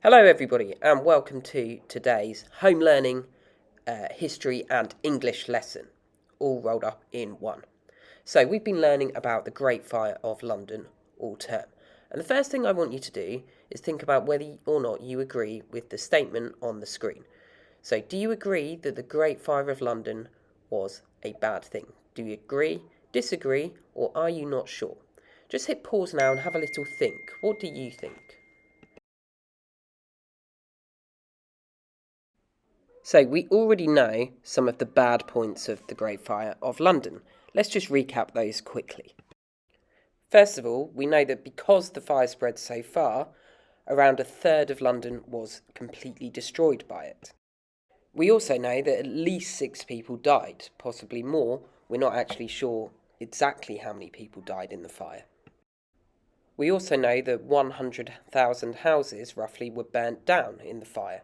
Hello everybody and welcome to today's home learning, history and English lesson, all rolled up in one. So we've been learning about the Great Fire of London all term. And the first thing I want you to do is think about whether or not you agree with the statement on the screen. So do you agree that the Great Fire of London was a bad thing? Do you agree, disagree, or are you not sure? Just hit pause now and have a little think. What do you think? So we already know some of the bad points of the Great Fire of London. Let's just recap those quickly. First of all, we know that because the fire spread so far, around a third of London was completely destroyed by it. We also know that at least 6 people died, possibly more. We're not actually sure exactly how many people died in the fire. We also know that 100,000 houses roughly were burnt down in the fire.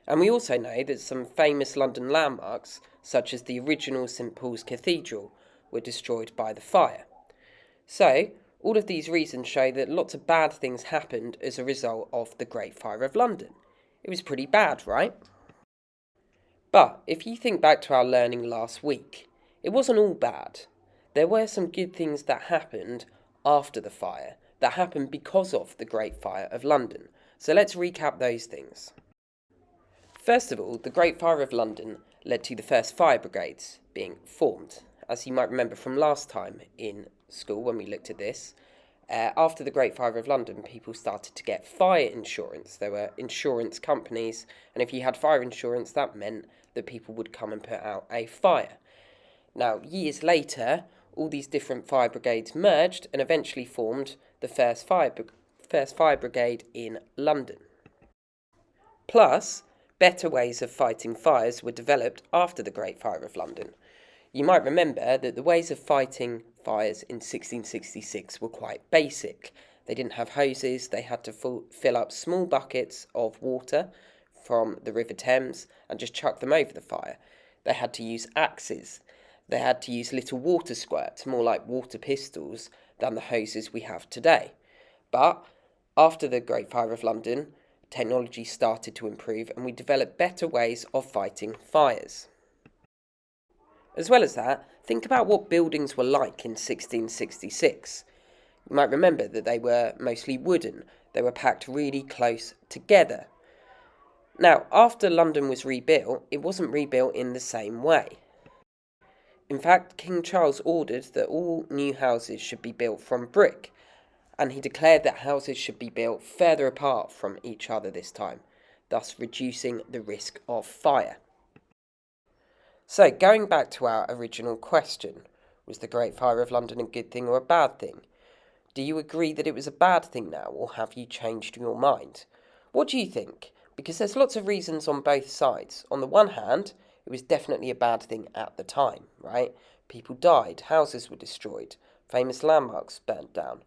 And we also know that some famous London landmarks, such as the original St Paul's Cathedral, were destroyed by the fire. So, all of these reasons show that lots of bad things happened as a result of the Great Fire of London. It was pretty bad, right? But if you think back to our learning last week, it wasn't all bad. There were some good things that happened after the fire, that happened because of the Great Fire of London. So let's recap those things. First of all, the Great Fire of London led to the first fire brigades being formed. As you might remember from last time in school when we looked at this, after the Great Fire of London, people started to get fire insurance. There were insurance companies, and if you had fire insurance, that meant that people would come and put out a fire. Now, years later, all these different fire brigades merged and eventually formed the first fire brigade in London. Plus, better ways of fighting fires were developed after the Great Fire of London. You might remember that the ways of fighting fires in 1666 were quite basic. They didn't have hoses, they had to fill up small buckets of water from the River Thames and just chuck them over the fire. They had to use axes. They had to use little water squirts, more like water pistols, than the hoses we have today. But after the Great Fire of London, technology started to improve and we developed better ways of fighting fires. As well as that, think about what buildings were like in 1666. You might remember that they were mostly wooden, they were packed really close together. Now, after London was rebuilt, it wasn't rebuilt in the same way. In fact, King Charles ordered that all new houses should be built from brick, and he declared that houses should be built further apart from each other this time, thus reducing the risk of fire. So, going back to our original question, was the Great Fire of London a good thing or a bad thing? Do you agree that it was a bad thing now, or have you changed your mind? What do you think? Because there's lots of reasons on both sides. On the one hand, it was definitely a bad thing at the time, right? People died, houses were destroyed, famous landmarks burnt down.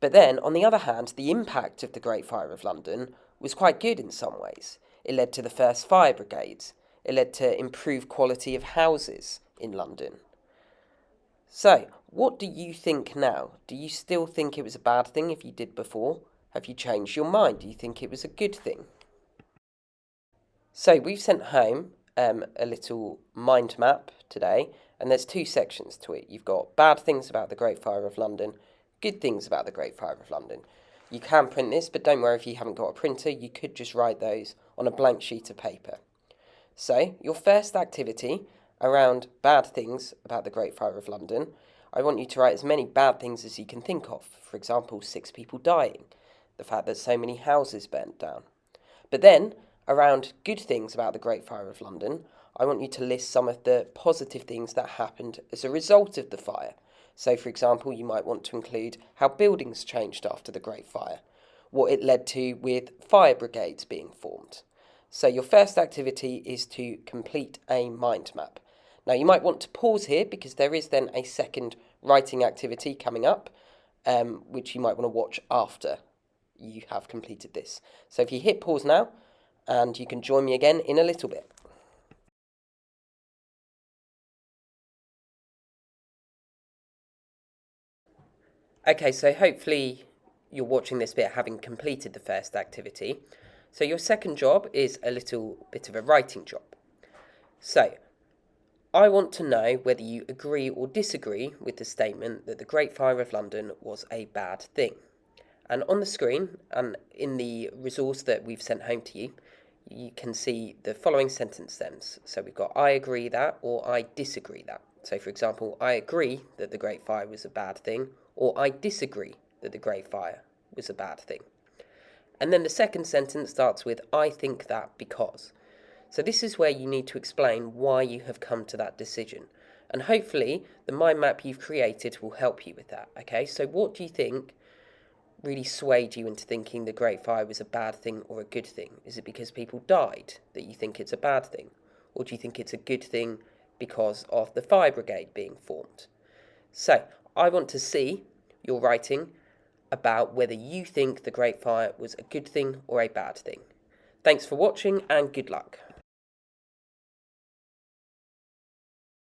But then, on the other hand, the impact of the Great Fire of London was quite good in some ways. It led to the first fire brigades. It led to improved quality of houses in London. So, what do you think now? Do you still think it was a bad thing if you did before? Have you changed your mind? Do you think it was a good thing? So, we've sent home a little mind map today, and there's 2 sections to it. You've got bad things about the Great Fire of London, good things about the Great Fire of London. You can print this, but don't worry if you haven't got a printer, you could just write those on a blank sheet of paper. So, your first activity around bad things about the Great Fire of London, I want you to write as many bad things as you can think of. For example, 6 people dying, the fact that so many houses burnt down. But then, around good things about the Great Fire of London, I want you to list some of the positive things that happened as a result of the fire. So, for example, you might want to include how buildings changed after the Great Fire, what it led to with fire brigades being formed. So, your first activity is to complete a mind map. Now, you might want to pause here because there is then a second writing activity coming up, which you might want to watch after you have completed this. So, if you hit pause now, and you can join me again in a little bit. Okay, so hopefully you're watching this bit having completed the first activity. So your second job is a little bit of a writing job. So, I want to know whether you agree or disagree with the statement that the Great Fire of London was a bad thing. And on the screen, and in the resource that we've sent home to you, you can see the following sentence stems. So we've got I agree that or I disagree that. So for example, I agree that the Great Fire was a bad thing, or I disagree that the Great Fire was a bad thing. And then the second sentence starts with I think that because. So this is where you need to explain why you have come to that decision. And hopefully the mind map you've created will help you with that. Okay, so what do you think really swayed you into thinking the Great Fire was a bad thing or a good thing? Is it because people died that you think it's a bad thing? Or do you think it's a good thing because of the fire brigade being formed? So I want to see your writing about whether you think the Great Fire was a good thing or a bad thing. Thanks for watching and good luck.